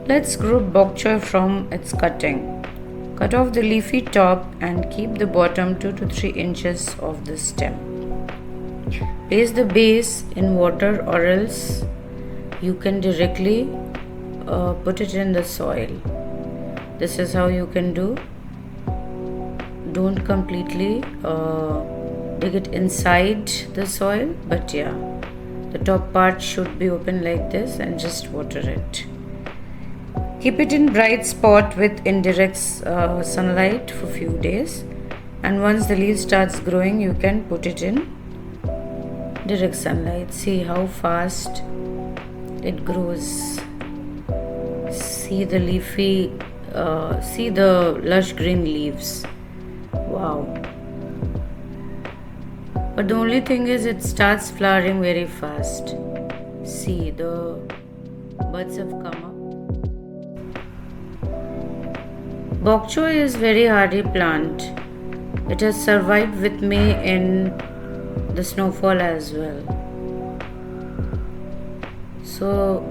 Let's grow bok choy from its cutting. Cut off the leafy top and keep the bottom 2 to 3 inches of the stem. Place the base in water or else you can directly put it in the soil. This is how you can do. Don't completely dig it inside the soil, but yeah, the top part should be open like this, and just water it. Keep it in bright spot with indirect sunlight for few days, and once the leaf starts growing you can put it in direct sunlight. See how fast it grows. See the leafy see the lush green leaves. Wow. But the only thing is it starts flowering very fast. See, the buds have come up. Bok choy is very hardy plant. It has survived with me in the snowfall as well. So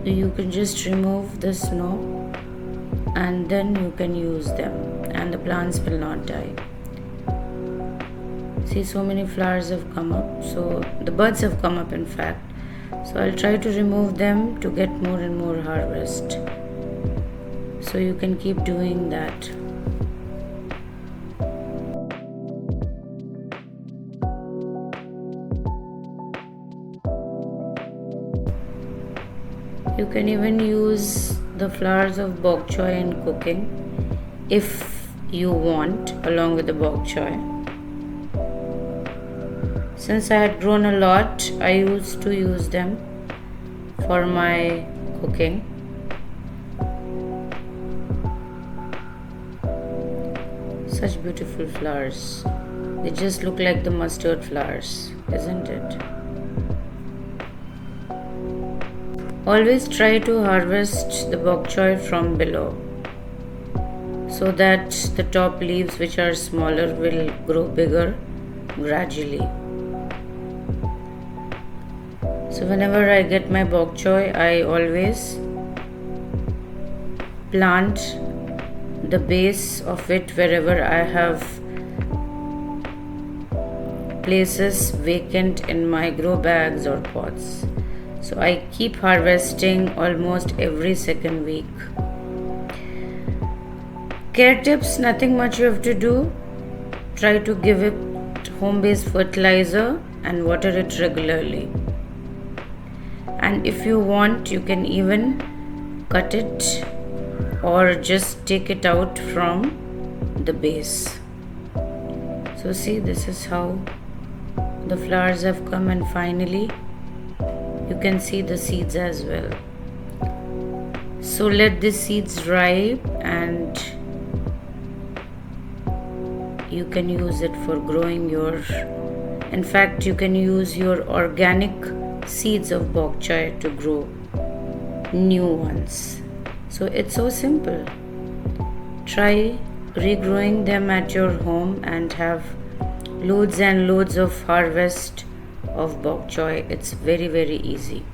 you can just remove the snow and then you can use them and the plants will not die. See, so many flowers have come up, so the buds have come up in fact. So I'll try to remove them to get more and more harvest. So you can keep doing that. You can even use the flowers of bok choy in cooking if you want, along with the bok choy. Since I had grown a lot, I used to use them for my cooking. Such beautiful flowers. They just look like the mustard flowers, isn't it? Always try to harvest the bok choy from below so that the top leaves, which are smaller, will grow bigger gradually. So whenever I get my bok choy, I always plant the base of it wherever I have places vacant in my grow bags or pots. So I keep harvesting almost every second week. Care tips, nothing much you have to do. Try to give it home-based fertilizer and water it regularly. And if you want, you can even cut it or just take it out from the base. So see, this is how the flowers have come, and finally you can see the seeds as well. So let the seeds ripe and you can use it for growing your, in fact you can use your organic seeds of bok choy to grow new ones. So it's so simple. Try regrowing them at your home and have loads and loads of harvest of bok choy. It's very, very easy.